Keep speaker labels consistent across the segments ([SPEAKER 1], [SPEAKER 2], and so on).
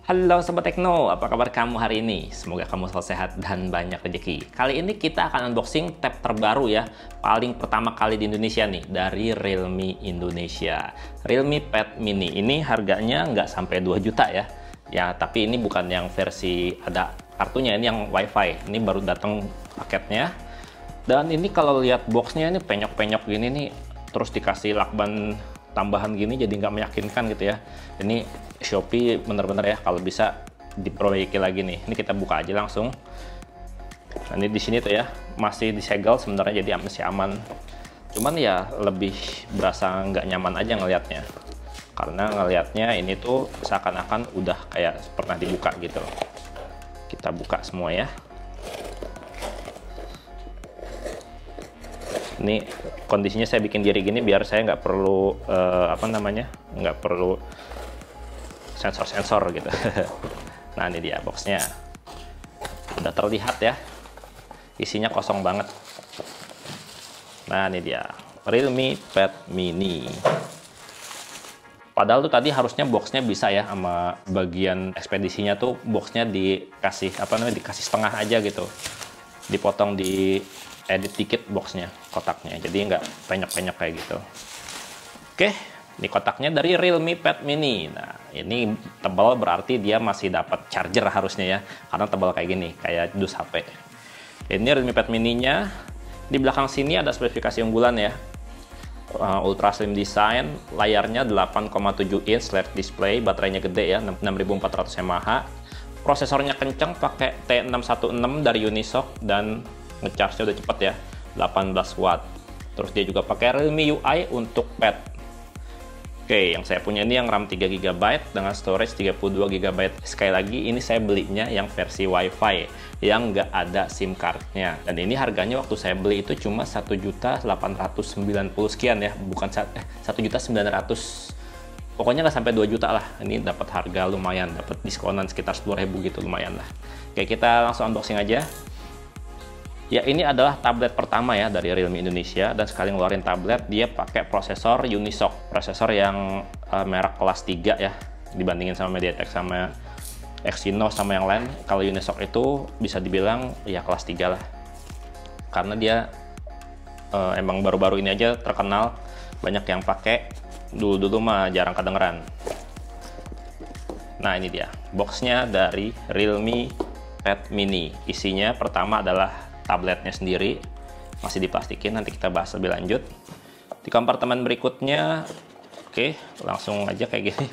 [SPEAKER 1] Halo Sobat Tekno, apa kabar kamu hari ini? Semoga kamu selalu sehat dan banyak rezeki. Kali ini kita akan unboxing tab terbaru ya, paling pertama kali di Indonesia nih, dari Realme Indonesia. Realme Pad Mini, ini harganya nggak sampai 2 juta ya. Ya, tapi ini bukan yang versi ada kartunya, ini yang WiFi. Ini baru datang paketnya. Dan ini kalau lihat boxnya ini penyok-penyok gini nih, terus dikasih lakban tambahan gini jadi nggak meyakinkan gitu ya. Ini Shopee bener-bener ya, kalau bisa diperbaiki lagi nih. Ini kita buka aja langsung. Nah, ini di sini tuh ya masih disegel sebenarnya, jadi masih aman. Cuman ya lebih berasa nggak nyaman aja ngelihatnya. Karena ngelihatnya ini tuh seakan-akan udah kayak pernah dibuka gitu. Kita buka semua ya. Ini kondisinya saya bikin diri gini biar saya nggak perlu nggak perlu sensor-sensor gitu. Nah, ini dia boxnya, udah terlihat ya, isinya kosong banget. Nah, ini dia Realme Pad Mini. Padahal tuh tadi harusnya boxnya bisa ya, sama bagian ekspedisinya tuh boxnya dikasih dikasih setengah aja gitu, dipotong, di edit dikit boxnya, kotaknya, jadi nggak penyok-penyok kayak gitu. Oke, ini kotaknya dari Realme Pad Mini. Nah, ini tebal berarti dia masih dapat charger harusnya ya, karena tebal kayak gini, kayak dus HP. Ini Realme Pad Mininya. Di belakang sini ada spesifikasi unggulan ya. Ultra slim design, layarnya 8,7 inch LED display, baterainya gede ya, 6400 mAh. Prosesornya kenceng, pakai T616 dari Unisoc, dan ngecharge-nya udah cepet ya, 18 watt. Terus dia juga pakai Realme UI untuk pad. Oke, yang saya punya ini yang RAM 3 GB dengan storage 32 GB. Sekali lagi, ini saya belinya yang versi WiFi, yang nggak ada SIM card-nya. Dan ini harganya waktu saya beli itu cuma 1.890 sekian ya, bukan 1.900. Pokoknya nggak sampai 2 juta lah. Ini dapat harga lumayan, dapat diskonan sekitar 10.000 gitu, lumayan lah. Oke, kita langsung unboxing aja. Ya, ini adalah tablet pertama ya dari Realme Indonesia, dan sekali ngeluarin tablet dia pakai prosesor Unisoc, prosesor yang merek kelas 3 ya, dibandingin sama MediaTek sama Exynos sama yang lain. Kalau Unisoc itu bisa dibilang ya kelas 3 lah, karena dia emang baru-baru ini aja terkenal, banyak yang pakai, dulu-dulu mah jarang kedengeran. Nah, ini dia boxnya dari Realme Pad Mini. Isinya pertama adalah tabletnya sendiri, masih diplastikin, nanti kita bahas lebih lanjut. Di kompartemen berikutnya, oke, langsung aja kayak gini,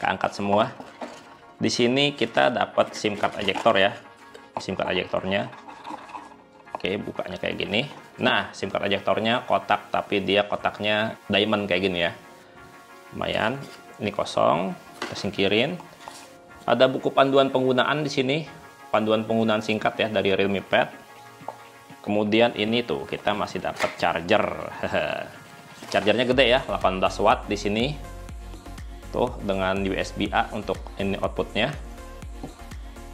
[SPEAKER 1] keangkat semua. Di sini kita dapat SIM card ejector ya, SIM card ejectornya. Oke, bukanya kayak gini. Nah, SIM card ejectornya kotak, tapi dia kotaknya diamond kayak gini ya. Lumayan. Ini kosong, kita singkirin. Ada buku panduan penggunaan di sini, panduan penggunaan singkat ya dari Realme Pad. Kemudian ini tuh kita masih dapat charger. Chargernya gede ya, 18 watt di sini. Tuh dengan USB-A untuk ini outputnya.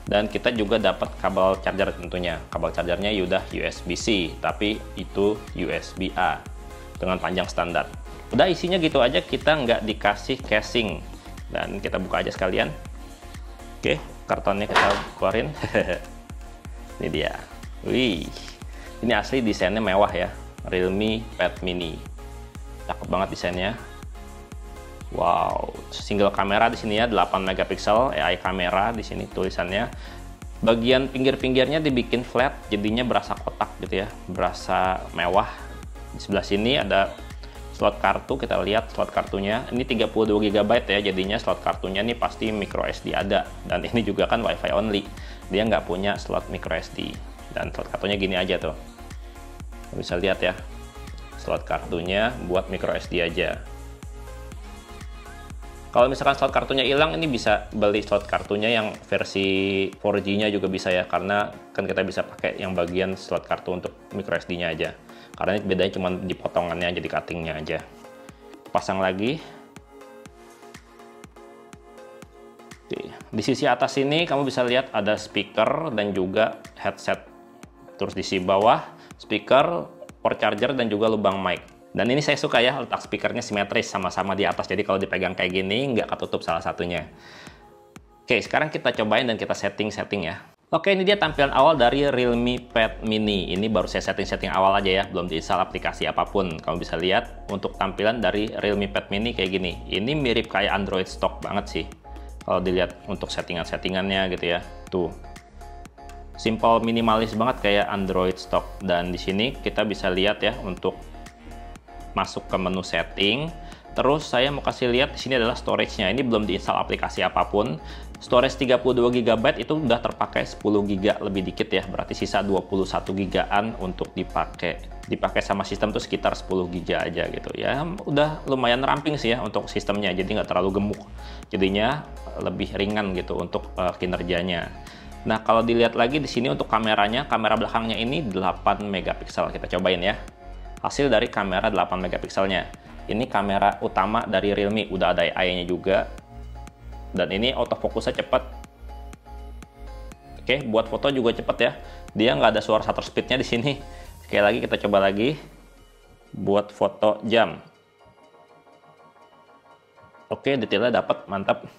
[SPEAKER 1] Dan kita juga dapat kabel charger tentunya. Kabel chargernya udah USB-C, tapi itu USB-A dengan panjang standar. Udah, isinya gitu aja, kita nggak dikasih casing. Dan kita buka aja sekalian. Oke, kartonnya kita keluarin. Ini dia. Wih. Ini asli desainnya mewah ya, Realme Pad Mini. Cakep banget desainnya. Wow, single kamera di sini ya, 8 megapiksel AI kamera di sini tulisannya. Bagian pinggir-pinggirnya dibikin flat, jadinya berasa kotak gitu ya, berasa mewah. Di sebelah sini ada slot kartu, kita lihat slot kartunya. Ini 32 GB ya, jadinya slot kartunya ini pasti micro SD ada. Dan ini juga kan WiFi only, dia nggak punya slot micro SD. Dan slot kartunya gini aja tuh, bisa lihat ya, slot kartunya buat micro SD aja. Kalau misalkan slot kartunya hilang, ini bisa beli slot kartunya yang versi 4G-nya juga bisa ya, karena kan kita bisa pakai yang bagian slot kartu untuk micro SD-nya aja, karena ini bedanya cuma di potongannya aja, di cutting-nya aja. Pasang lagi. Di sisi atas ini kamu bisa lihat ada speaker dan juga headset. Terus di sisi bawah speaker, port charger, dan juga lubang mic. Dan ini saya suka ya, letak speakernya simetris, sama-sama di atas. Jadi kalau dipegang kayak gini, nggak ketutup salah satunya. Oke, sekarang kita cobain dan kita setting-setting ya. Oke, ini dia tampilan awal dari Realme Pad Mini. Ini baru saya setting-setting awal aja ya, belum diinstal aplikasi apapun. Kamu bisa lihat untuk tampilan dari Realme Pad Mini kayak gini. Ini mirip kayak Android stock banget sih. Kalau dilihat untuk settingan-settingannya gitu ya. Tuh. Simple, minimalis banget kayak Android stock. Dan di sini kita bisa lihat ya untuk masuk ke menu setting. Terus saya mau kasih lihat di sini adalah storage-nya. Ini belum diinstal aplikasi apapun. Storage 32 GB itu udah terpakai 10 GB lebih dikit ya. Berarti sisa 21 GB-an untuk dipakai. Dipakai sama sistem tuh sekitar 10 GB aja gitu ya. Udah lumayan ramping sih ya untuk sistemnya. Jadi nggak terlalu gemuk. Jadinya lebih ringan gitu untuk kinerjanya. Nah, kalau dilihat lagi di sini untuk kameranya, kamera belakangnya ini 8 megapiksel. Kita cobain ya. Hasil dari kamera 8 megapikselnya. Ini kamera utama dari Realme, udah ada AI-nya juga. Dan ini autofokusnya cepat. Oke, buat foto juga cepat ya. Dia nggak ada suara shutter speed-nya di sini. Sekali lagi kita coba lagi. Buat foto jam. Oke, detailnya dapat, mantap.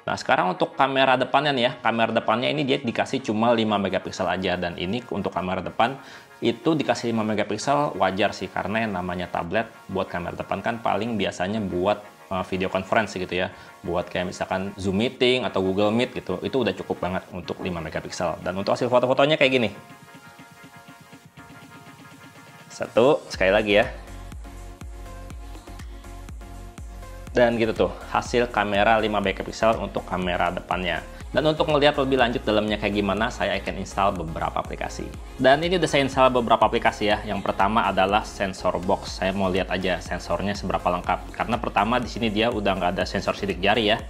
[SPEAKER 1] Nah, sekarang untuk kamera depannya nih ya. Kamera depannya ini dia dikasih cuma 5 megapiksel aja. Dan ini untuk kamera depan itu dikasih 5 megapiksel wajar sih. Karena yang namanya tablet buat kamera depan kan paling biasanya buat video conference gitu ya. Buat kayak misalkan Zoom meeting atau Google Meet gitu. Itu udah cukup banget untuk 5 megapiksel. Dan untuk hasil foto-fotonya kayak gini. Sekali lagi ya. Dan gitu tuh, hasil kamera 5 megapiksel untuk kamera depannya. Dan untuk melihat lebih lanjut dalamnya kayak gimana, saya akan install beberapa aplikasi. Dan ini udah saya install beberapa aplikasi ya. Yang pertama adalah sensor box. Saya mau lihat aja sensornya seberapa lengkap. Karena pertama di sini dia udah nggak ada sensor sidik jari ya.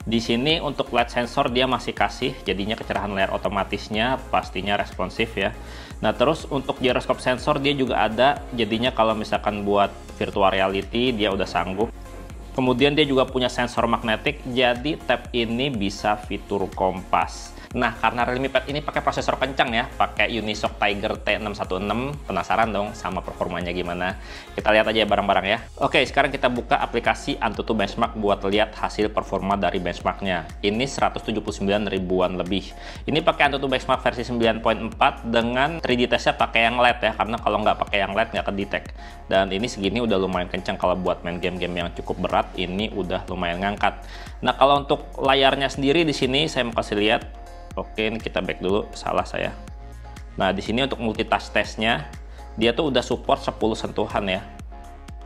[SPEAKER 1] Di sini untuk LED sensor dia masih kasih, jadinya kecerahan layar otomatisnya pastinya responsif ya. Nah, terus untuk gyroscope sensor dia juga ada, jadinya kalau misalkan buat virtual reality dia udah sanggup. Kemudian dia juga punya sensor magnetik, jadi tab ini bisa fitur kompas. Nah, karena Realme Pad ini pakai prosesor kencang ya, pakai Unisoc Tiger T616, penasaran dong sama performanya gimana? Kita lihat aja bareng-bareng ya. Oke, sekarang kita buka aplikasi Antutu Benchmark buat lihat hasil performa dari benchmarknya. Ini 179 ribuan lebih. Ini pakai Antutu Benchmark versi 9.4 dengan 3D testnya pakai yang LED ya, karena kalau nggak pakai yang LED nggak kedetect. Dan ini segini udah lumayan kencang kalau buat main game-game yang cukup berat, ini udah lumayan ngangkat. Nah, kalau untuk layarnya sendiri di sini saya mau kasih lihat. Oke, ini kita back dulu, salah saya. Nah, di sini untuk multitouch testnya, dia tuh udah support 10 sentuhan ya.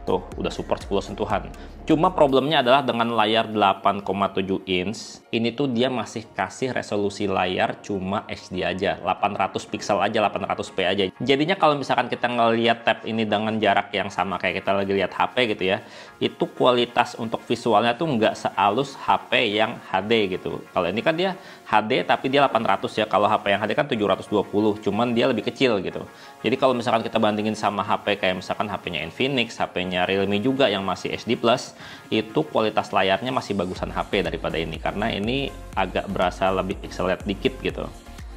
[SPEAKER 1] Tuh, udah support 10 sentuhan. Cuma problemnya adalah dengan layar 8,7 inch, ini tuh dia masih kasih resolusi layar cuma HD aja, 800 pixel aja, 800p aja. Jadinya kalau misalkan kita ngelihat tab ini dengan jarak yang sama kayak kita lagi lihat HP gitu ya, itu kualitas untuk visualnya tuh nggak sehalus HP yang HD gitu. Kalau ini kan dia HD tapi dia 800 ya, kalau HP yang HD kan 720, cuman dia lebih kecil gitu. Jadi kalau misalkan kita bandingin sama HP kayak misalkan HP-nya Infinix, HP-nya Realme juga yang masih HD+, itu kualitas layarnya masih bagusan HP daripada ini, karena ini agak berasa lebih pixelate dikit gitu.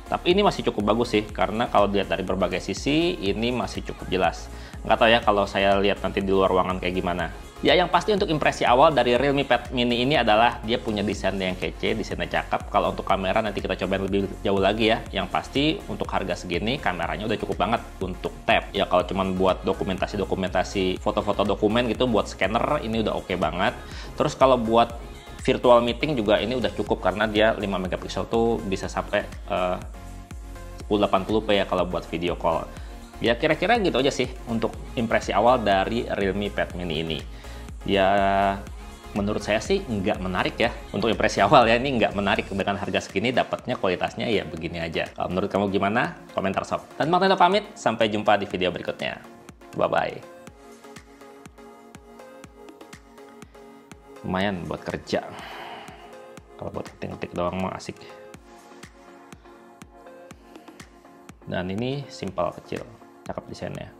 [SPEAKER 1] Tapi ini masih cukup bagus sih, karena kalau dilihat dari berbagai sisi, ini masih cukup jelas. Nggak tahu ya kalau saya lihat nanti di luar ruangan kayak gimana. Ya, yang pasti untuk impresi awal dari Realme Pad Mini ini adalah dia punya desain yang kece, desainnya cakep. Kalau untuk kamera nanti kita cobain lebih jauh lagi ya. Yang pasti untuk harga segini kameranya udah cukup banget untuk tab. Ya kalau cuman buat dokumentasi foto-foto dokumen gitu, buat scanner ini udah oke banget. Terus kalau buat virtual meeting juga ini udah cukup karena dia 5 megapiksel tuh bisa sampai 1080p ya kalau buat video call. Ya kira-kira gitu aja sih untuk impresi awal dari Realme Pad Mini ini. Ya menurut saya sih nggak menarik ya untuk impresi awal ya, ini nggak menarik dengan harga segini, dapatnya kualitasnya ya begini aja. Kalau menurut kamu gimana? Komentar sob. Dan Bang Tendo pamit, sampai jumpa di video berikutnya. Bye-bye. Lumayan buat kerja. Kalau buat ngetik-ngetik doang mah asik. Dan ini simpel kecil, cakep desainnya.